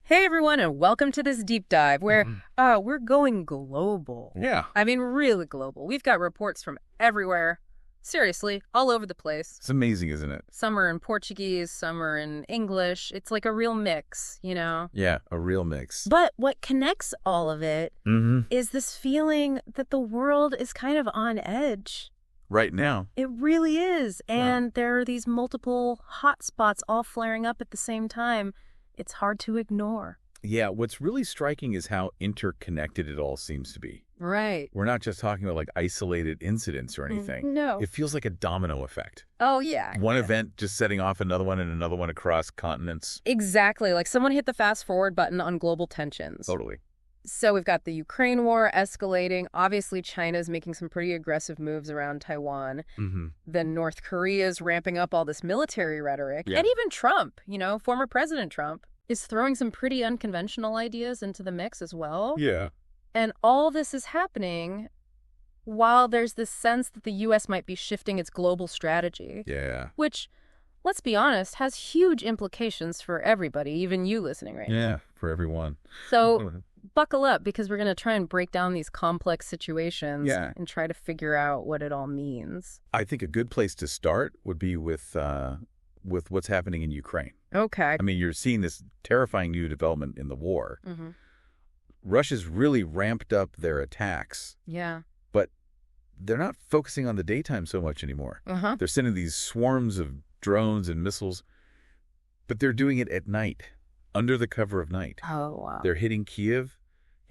Hey everyone, and welcome to this deep dive where we're going global. Yeah. I mean, really global. We've got reports from everywhere. Seriously, all over the place. It's amazing, isn't it? Some are in Portuguese, some are in English. It's like a real mix, you know? Yeah, a real mix. But what connects all of it is this feeling that the world is kind of on edge. Right now. It really is. And there are these multiple hot spots all flaring up at the same time. It's hard to ignore. Yeah, what's really striking is how interconnected it all seems to be. Right. We're not just talking about like isolated incidents or anything. No. It feels like a domino effect. Oh, yeah. One event just setting off another one and another one across continents. Exactly. Like someone hit the fast forward button on global tensions. Totally. So we've got the Ukraine war escalating. Obviously, China's making some pretty aggressive moves around Taiwan. Then North Korea's ramping up all this military rhetoric. Yeah. And even Trump, former President Trump, is throwing some pretty unconventional ideas into the mix as well. Yeah. And all this is happening while there's this sense that the U.S. might be shifting its global strategy. Yeah. Which, let's be honest, has huge implications for everybody, even you listening right now. Yeah, for everyone. So buckle up, because we're going to try and break down these complex situations and try to figure out what it all means. I think a good place to start would be with what's happening in Ukraine. Okay. I mean, you're seeing this terrifying new development in the war. Russia's really ramped up their attacks. Yeah. But they're not focusing on the daytime so much anymore. They're sending these swarms of drones and missiles, but they're doing it at night, under the cover of night. Oh, wow. They're hitting Kyiv,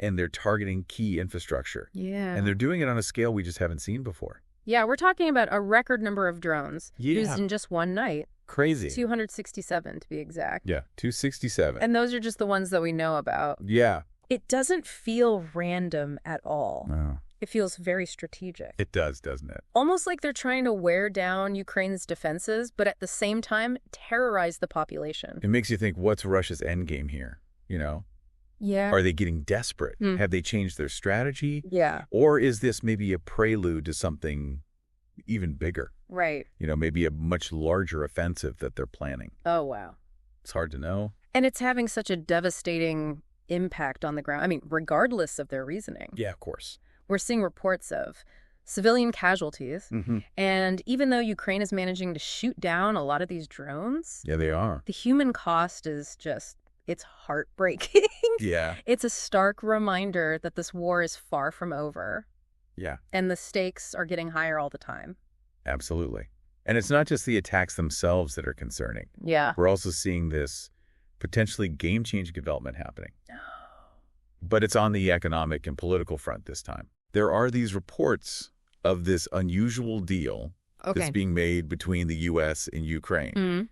and they're targeting key infrastructure. Yeah. And they're doing it on a scale we just haven't seen before. Yeah, we're talking about a record number of drones used in just one night. Crazy. 267 to be exact. Yeah, 267. And those are just the ones that we know about. Yeah. It doesn't feel random at all. No. It feels very strategic. It does, doesn't it? Almost like they're trying to wear down Ukraine's defenses, but at the same time, terrorize the population. It makes you think, what's Russia's endgame here? Yeah. Are they getting desperate? Have they changed their strategy? Yeah. Or is this maybe a prelude to something even bigger? Right. Maybe a much larger offensive that they're planning. Oh, wow. It's hard to know. And it's having such a devastating impact on the ground. I mean, regardless of their reasoning. Yeah, of course. We're seeing reports of civilian casualties. And even though Ukraine is managing to shoot down a lot of these drones, Yeah, they are. the human cost is just, it's heartbreaking. Yeah. It's a stark reminder that this war is far from over. Yeah, And the stakes are getting higher all the time. absolutely. And it's not just the attacks themselves that are concerning. Yeah. We're also seeing this potentially game-changing development happening. But it's on the economic and political front this time. There are these reports of this unusual deal that's being made between the U.S. and Ukraine.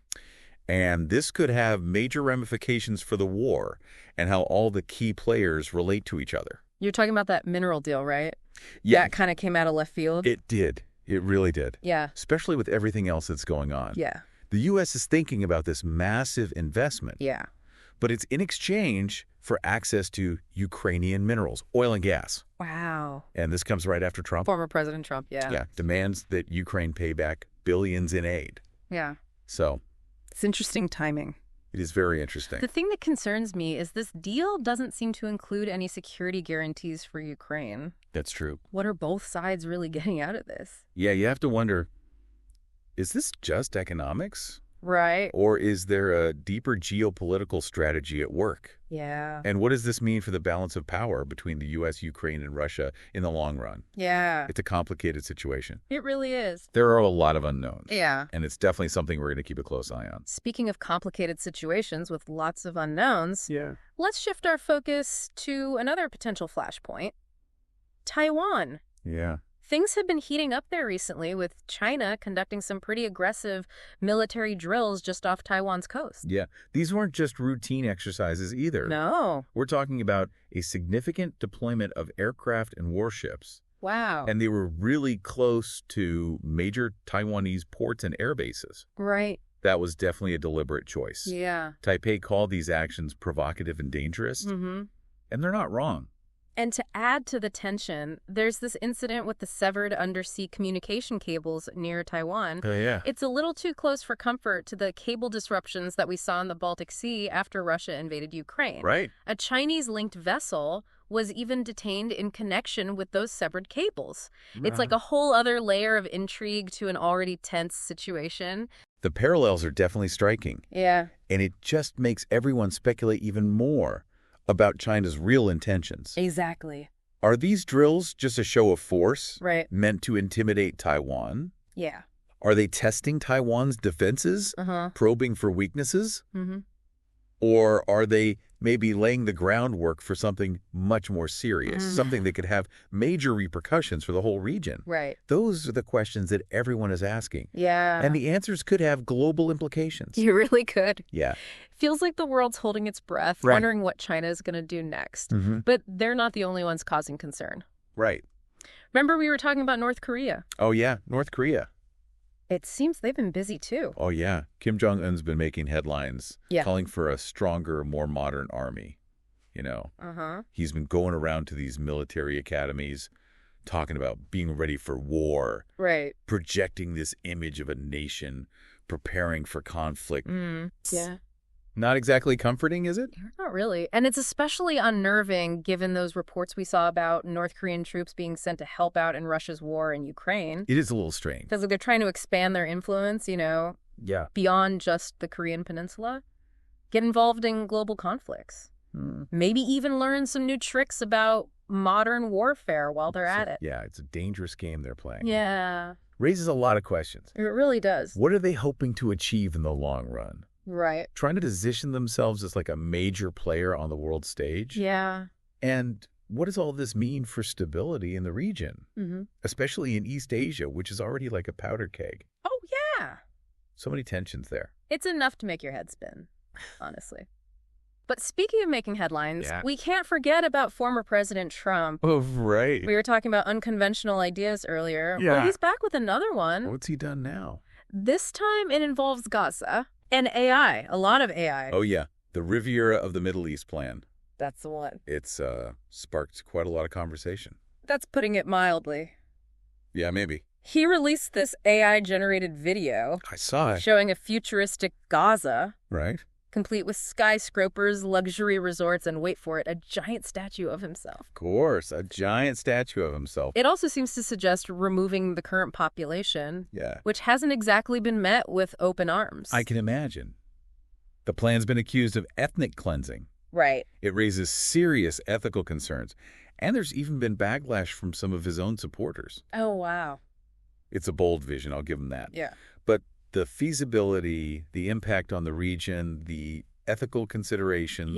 And this could have major ramifications for the war and how all the key players relate to each other. You're talking about that mineral deal, right? Yeah. That kind of came out of left field. It did. It really did. Yeah. Especially with everything else that's going on. Yeah. The U.S. is thinking about this massive investment. Yeah. But it's in exchange for access to Ukrainian minerals, oil and gas. Wow. And this comes right after Trump. Former President Trump, yeah. Yeah, demands that Ukraine pay back billions in aid. Yeah. So It's interesting timing. it is very interesting. The thing that concerns me is this deal doesn't seem to include any security guarantees for Ukraine. That's true. What are both sides really getting out of this? Yeah, you have to wonder, is this just economics? Right. Or is there a deeper geopolitical strategy at work? Yeah. And what does this mean for the balance of power between the U.S., Ukraine, and Russia in the long run? Yeah. It's a complicated situation. It really is. There are a lot of unknowns. Yeah. And it's definitely something we're going to keep a close eye on. Speaking of complicated situations with lots of unknowns, let's shift our focus to another potential flashpoint. Taiwan. Yeah. Things have been heating up there recently, with China conducting some pretty aggressive military drills just off Taiwan's coast. Yeah. These weren't just routine exercises either. No. We're talking about a significant deployment of aircraft and warships. Wow. And they were really close to major Taiwanese ports and air bases. Right. That was definitely a deliberate choice. Yeah. Taipei called these actions provocative and dangerous. And they're not wrong. And to add to the tension, there's this incident with the severed undersea communication cables near Taiwan. Oh, yeah. It's a little too close for comfort to the cable disruptions that we saw in the Baltic Sea after Russia invaded Ukraine. Right. A Chinese-linked vessel was even detained in connection with those severed cables. It's like a whole other layer of intrigue to an already tense situation. The parallels are definitely striking. Yeah. And it just makes everyone speculate even more about China's real intentions. Exactly. Are these drills just a show of force Right. meant to intimidate Taiwan? Yeah. Are they testing Taiwan's defenses, probing for weaknesses? Or are they maybe laying the groundwork for something much more serious, something that could have major repercussions for the whole region? Right. Those are the questions that everyone is asking. Yeah. And the answers could have global implications. You really could. Yeah. Feels like the world's holding its breath, Right. wondering what China is going to do next. But they're not the only ones causing concern. Right. Remember we were talking about North Korea? Oh, yeah. North Korea. It seems they've been busy, too. Oh, yeah. Kim Jong-un's been making headlines, Yeah. calling for a stronger, more modern army. He's been going around to these military academies, talking about being ready for war, Right. projecting this image of a nation preparing for conflict. Yeah. Not exactly comforting, is it? Not really. And it's especially unnerving given those reports we saw about North Korean troops being sent to help out in Russia's war in Ukraine. It is a little strange. Because they're trying to expand their influence, Yeah. beyond just the Korean peninsula. Get involved in global conflicts. Maybe even learn some new tricks about modern warfare while they're at it. Yeah, it's a dangerous game they're playing. Yeah. Raises a lot of questions. It really does. What are they hoping to achieve in the long run? Right. Trying to position themselves as like a major player on the world stage? Yeah. And what does all this mean for stability in the region? Especially in East Asia, which is already like a powder keg. Oh, yeah. So many tensions there. It's enough to make your head spin, honestly. But speaking of making headlines, we can't forget about former President Trump. Oh, right. We were talking about unconventional ideas earlier. Yeah. Well, he's back with another one. What's he done now? This time it involves Gaza and AI, a lot of AI. Oh, yeah. The Riviera of the Middle East plan. That's the one. It's sparked quite a lot of conversation. That's putting it mildly. Yeah, maybe. He released this AI-generated video I saw it. showing a futuristic Gaza, Right. complete with skyscrapers, luxury resorts, and wait for it, a giant statue of himself. Of course, a giant statue of himself. It also seems to suggest removing the current population, Yeah. which hasn't exactly been met with open arms. I can imagine. The plan's been accused of ethnic cleansing. Right. It raises serious ethical concerns. And there's even been backlash from some of his own supporters. Oh, wow. It's a bold vision, I'll give him that. Yeah. But the feasibility, the impact on the region, the ethical considerations,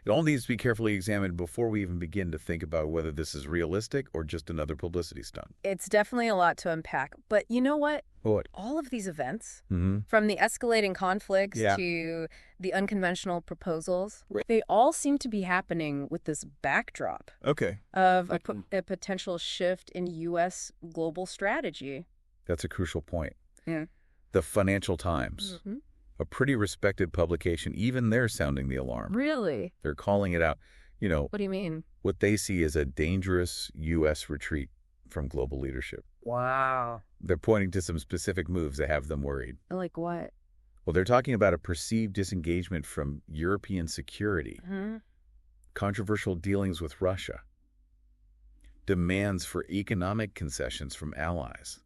it all needs to be carefully examined before we even begin to think about whether this is realistic or just another publicity stunt. It's definitely a lot to unpack. But you know what? What? All of these events, Mm-hmm. from the escalating conflicts to the unconventional proposals, they all seem to be happening with this backdrop Okay. of a potential shift in U.S. global strategy. That's a crucial point. Yeah. The Financial Times, a pretty respected publication, even they're sounding the alarm. Really? They're calling it out. What do you mean? What they see is a dangerous U.S. retreat from global leadership. Wow. They're pointing to some specific moves that have them worried. Like what? Well, they're talking about a perceived disengagement from European security, controversial dealings with Russia, demands for economic concessions from allies.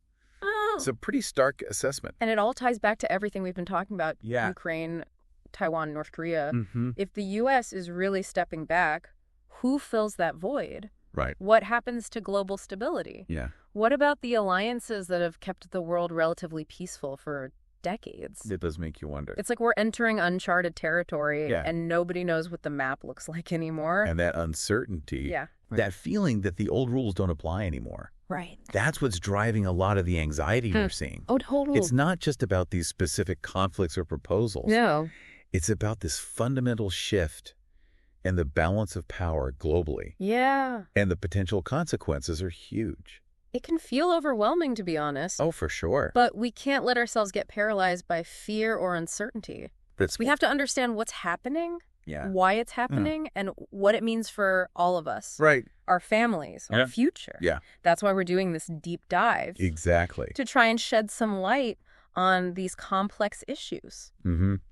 It's a pretty stark assessment. And it all ties back to everything we've been talking about. Yeah. Ukraine, Taiwan, North Korea. Mm-hmm. If the U.S. is really stepping back, who fills that void? Right. What happens to global stability? Yeah. What about the alliances that have kept the world relatively peaceful for decades? It does make you wonder. It's like we're entering uncharted territory Yeah. and nobody knows what the map looks like anymore. And that uncertainty, Yeah. that feeling that the old rules don't apply anymore. Right. That's what's driving a lot of the anxiety we're seeing. Oh, totally. It's not just about these specific conflicts or proposals. No. It's about this fundamental shift in the balance of power globally. Yeah. And the potential consequences are huge. It can feel overwhelming, to be honest. Oh, for sure. But we can't let ourselves get paralyzed by fear or uncertainty. But We have to understand what's happening Yeah. why it's happening, and what it means for all of us. Right. Our families, our future. Yeah. That's why we're doing this deep dive. Exactly. To try and shed some light on these complex issues.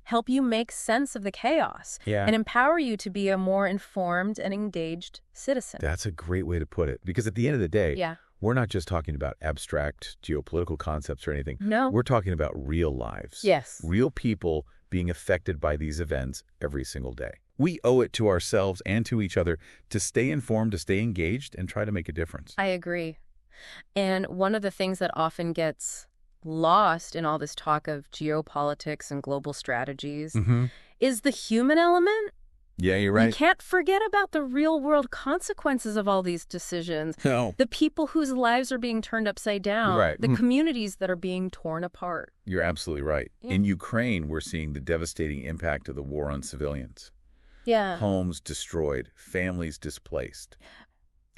Help you make sense of the chaos. Yeah. And empower you to be a more informed and engaged citizen. That's a great way to put it. Because at the end of the day, Yeah. we're not just talking about abstract geopolitical concepts or anything. No. We're talking about real lives. Yes. Real people being affected by these events every single day. We owe it to ourselves and to each other to stay informed, to stay engaged, and try to make a difference. I agree. And one of the things that often gets lost in all this talk of geopolitics and global strategies is the human element. Yeah, you're right. You can't forget about the real-world consequences of all these decisions. No. The people whose lives are being turned upside down. Right. The communities that are being torn apart. You're absolutely right. Yeah. In Ukraine, we're seeing the devastating impact of the war on civilians. Yeah. Homes destroyed, families displaced,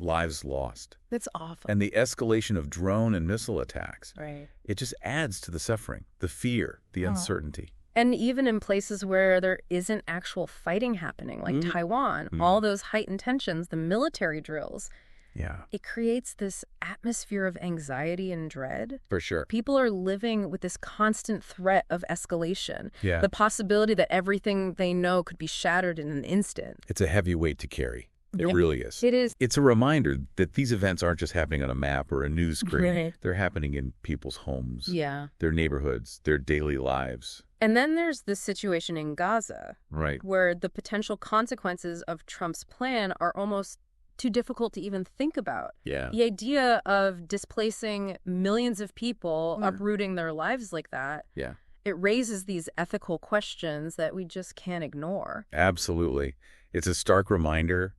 lives lost. That's awful. And the escalation of drone and missile attacks. Right. It just adds to the suffering, the fear, the uncertainty. And even in places where there isn't actual fighting happening, like Taiwan, all those heightened tensions, the military drills, Yeah, it creates this atmosphere of anxiety and dread. for sure. People are living with this constant threat of escalation. Yeah. The possibility that everything they know could be shattered in an instant. It's a heavy weight to carry. It Yeah. really is. It is. It's a reminder that these events aren't just happening on a map or a news screen. Right. They're happening in people's homes, Yeah. their neighborhoods, their daily lives. And then there's this situation in Gaza, Right. where the potential consequences of Trump's plan are almost too difficult to even think about. Yeah. The idea of displacing millions of people, uprooting their lives like that, Yeah. it raises these ethical questions that we just can't ignore. Absolutely. It's a stark reminder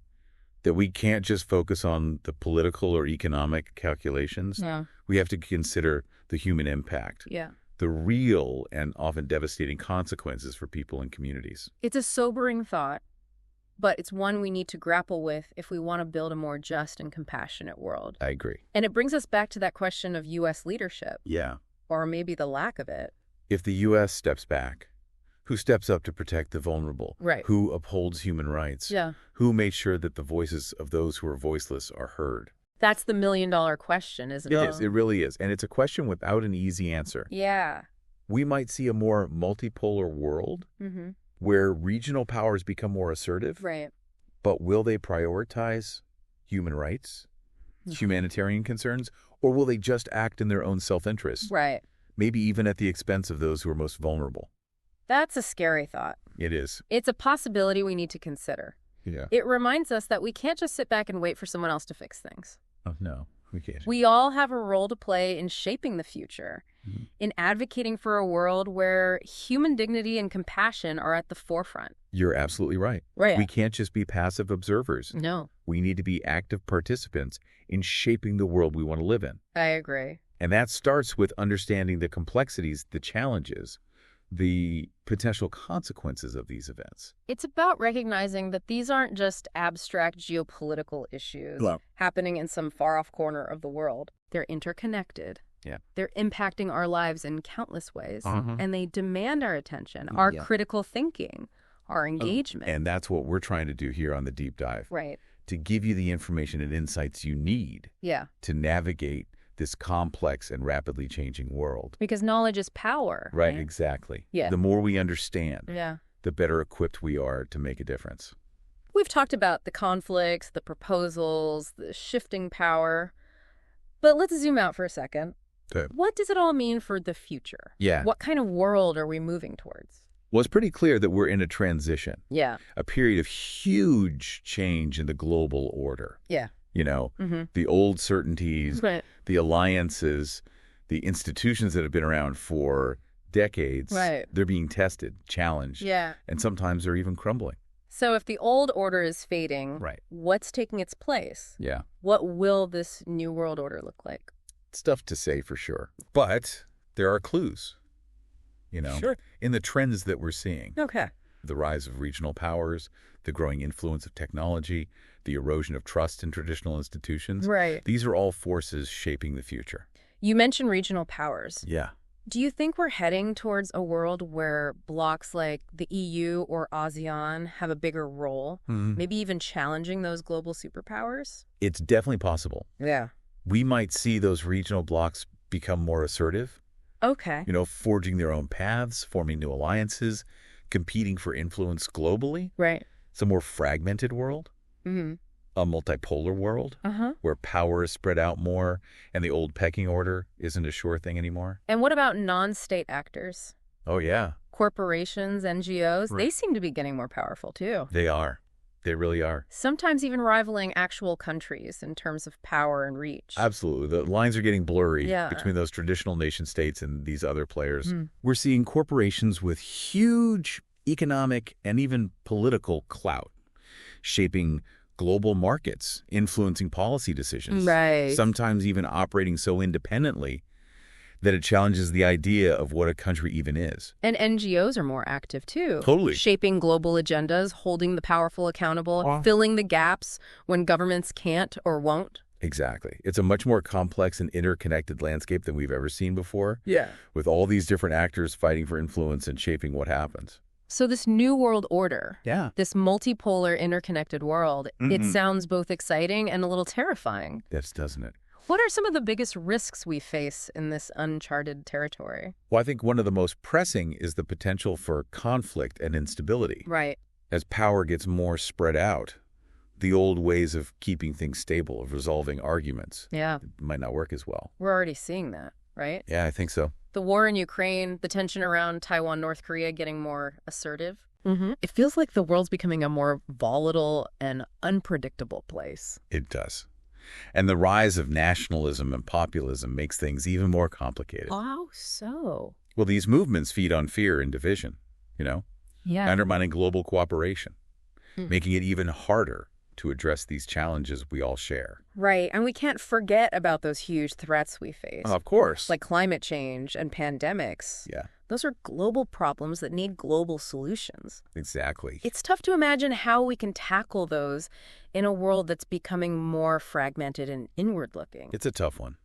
that we can't just focus on the political or economic calculations. Yeah. We have to consider the human impact, Yeah. the real and often devastating consequences for people and communities. It's a sobering thought, but it's one we need to grapple with if we want to build a more just and compassionate world. I agree. And it brings us back to that question of U.S. leadership, Yeah. or maybe the lack of it. If the U.S. steps back, who steps up to protect the vulnerable? Right. Who upholds human rights? Yeah. Who makes sure that the voices of those who are voiceless are heard? That's the million-dollar question, isn't it? It is. It really is. And it's a question without an easy answer. Yeah. We might see a more multipolar world Mm-hmm. where regional powers become more assertive, Right. but will they prioritize human rights, humanitarian concerns, or will they just act in their own self-interest, Right. maybe even at the expense of those who are most vulnerable? That's a scary thought. It is. It's a possibility we need to consider. Yeah. It reminds us that we can't just sit back and wait for someone else to fix things. Oh, no, we can't. We all have a role to play in shaping the future, in advocating for a world where human dignity and compassion are at the forefront. You're absolutely right. Right. We can't just be passive observers. No, We need to be active participants in shaping the world we want to live in. I agree. And that starts with understanding the complexities, the challenges, the potential consequences of these events. It's about recognizing that these aren't just abstract geopolitical issues happening in some far-off corner of the world. They're interconnected. Yeah. They're impacting our lives in countless ways, and they demand our attention, our Yeah. critical thinking, our engagement. And that's what we're trying to do here on the Deep Dive, Right. to give you the information and insights you need Yeah. to navigate this complex and rapidly changing world. Because knowledge is power. Right, exactly. Yeah. The more we understand, Yeah. the better equipped we are to make a difference. We've talked about the conflicts, the proposals, the shifting power. But let's zoom out for a second. Okay. What does it all mean for the future? Yeah. What kind of world are we moving towards? Well, it's pretty clear that we're in a transition, Yeah. a period of huge change in the global order. Yeah. You know, the old certainties, Right. the alliances, the institutions that have been around for decades, Right. they're being tested, challenged, Yeah. and sometimes they're even crumbling. So if the old order is fading, Right. what's taking its place? Yeah. What will this new world order look like? It's tough to say for sure. But there are clues, you know, in the trends that we're seeing. Okay. The rise of regional powers, the growing influence of technology, the erosion of trust in traditional institutions. Right. These are all forces shaping the future. You mentioned regional powers. Yeah. Do you think we're heading towards a world where blocs like the EU or ASEAN have a bigger role, maybe even challenging those global superpowers? It's definitely possible. Yeah. We might see those regional blocs become more assertive, Okay. forging their own paths, forming new alliances, competing for influence globally. Right. It's a more fragmented world, a multipolar world, where power is spread out more and the old pecking order isn't a sure thing anymore. And what about non-state actors? Oh, yeah. Corporations, NGOs, Right. they seem to be getting more powerful too. They are. They really are. Sometimes even rivaling actual countries in terms of power and reach. Absolutely. The lines are getting blurry Yeah. between those traditional nation states and these other players. We're seeing corporations with huge economic and even political clout, shaping global markets, influencing policy decisions. Right. Sometimes even operating so independently that it challenges the idea of what a country even is. And NGOs are more active too. Totally. Shaping global agendas, holding the powerful accountable, filling the gaps when governments can't or won't. Exactly. It's a much more complex and interconnected landscape than we've ever seen before. Yeah. With all these different actors fighting for influence and shaping what happens. So this new world order, Yeah. this multipolar interconnected world, it sounds both exciting and a little terrifying. Yes, doesn't it? What are some of the biggest risks we face in this uncharted territory? Well, I think one of the most pressing is the potential for conflict and instability. Right. As power gets more spread out, the old ways of keeping things stable, of resolving arguments, Yeah. might not work as well. We're already seeing that, right? Yeah, I think so. The war in Ukraine, the tension around Taiwan, North Korea getting more assertive. It feels like the world's becoming a more volatile and unpredictable place. It does. And the rise of nationalism and populism makes things even more complicated. How so? Well, these movements feed on fear and division, Yeah. undermining global cooperation, making it even harder to address these challenges we all share. Right. And we can't forget about those huge threats we face. Of course. Like climate change and pandemics. Yeah, Those are global problems that need global solutions. exactly. It's tough to imagine how we can tackle those in a world that's becoming more fragmented and inward-looking. It's a tough one.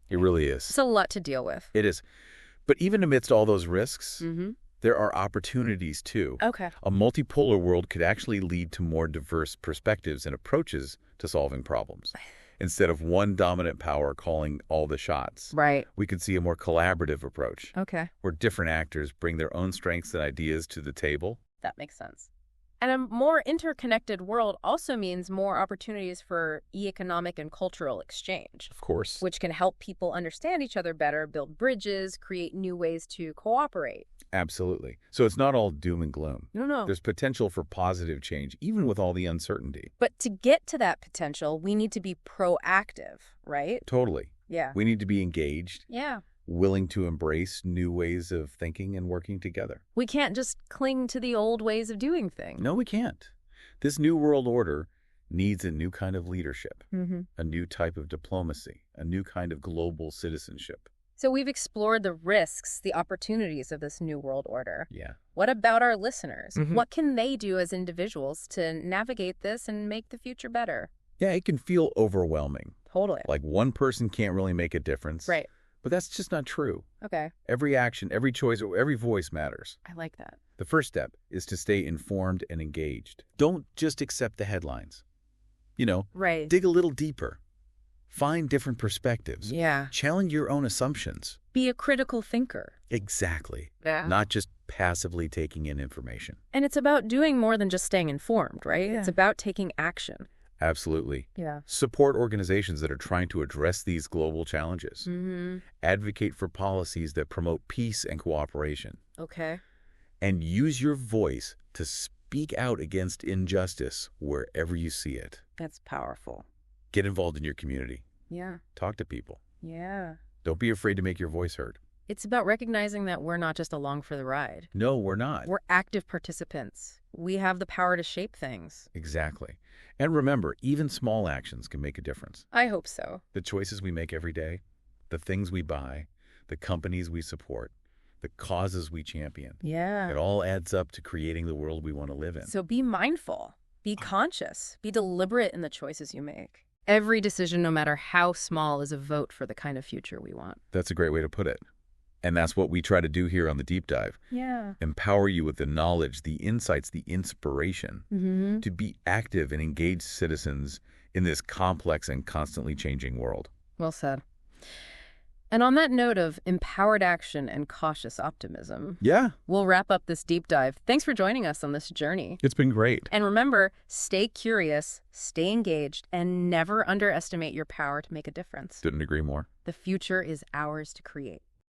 It really is. It's a lot to deal with. It is. But even amidst all those risks, there are opportunities too. Okay. A multipolar world could actually lead to more diverse perspectives and approaches to solving problems. Instead of one dominant power calling all the shots, Right. we could see a more collaborative approach Okay. where different actors bring their own strengths and ideas to the table. That makes sense. And a more interconnected world also means more opportunities for economic and cultural exchange, Of course. which can help people understand each other better, build bridges, create new ways to cooperate. Absolutely. So it's not all doom and gloom. No. There's potential for positive change, even with all the uncertainty. But to get to that potential, we need to be proactive, right? Totally. Yeah. We need to be engaged, Yeah. willing to embrace new ways of thinking and working together. We can't just cling to the old ways of doing things. No, we can't. This new world order needs a new kind of leadership, a new type of diplomacy, a new kind of global citizenship. So we've explored the risks, the opportunities of this new world order. Yeah. What about our listeners? What can they do as individuals to navigate this and make the future better? Yeah, it can feel overwhelming. Totally. Like one person can't really make a difference. Right. But that's just not true. Okay. Every action, every choice, every voice matters. I like that. The first step is to stay informed and engaged. Don't just accept the headlines. Right. Dig a little deeper. Find different perspectives. Yeah. Challenge your own assumptions. Be a critical thinker. Exactly. Yeah. Not just passively taking in information. And it's about doing more than just staying informed, right? Yeah. It's about taking action. Absolutely. Yeah. Support organizations that are trying to address these global challenges. Advocate for policies that promote peace and cooperation. Okay. And use your voice to speak out against injustice wherever you see it. That's powerful. Get involved in your community. Yeah. Talk to people. Yeah. Don't be afraid to make your voice heard. It's about recognizing that we're not just along for the ride. No, we're not. We're active participants. We have the power to shape things. Exactly. And remember, even small actions can make a difference. I hope so. The choices we make every day, the things we buy, the companies we support, the causes we champion. Yeah. It all adds up to creating the world we want to live in. So be mindful, be conscious, be deliberate in the choices you make. Every decision, no matter how small, is a vote for the kind of future we want. That's a great way to put it. And that's what we try to do here on the Deep Dive. Yeah. Empower you with the knowledge, the insights, the inspiration to be active and engaged citizens in this complex and constantly changing world. Well said. And on that note of empowered action and cautious optimism, we'll wrap up this deep dive. Thanks for joining us on this journey. It's been great. And remember, stay curious, stay engaged, and never underestimate your power to make a difference. Couldn't agree more. The future is ours to create.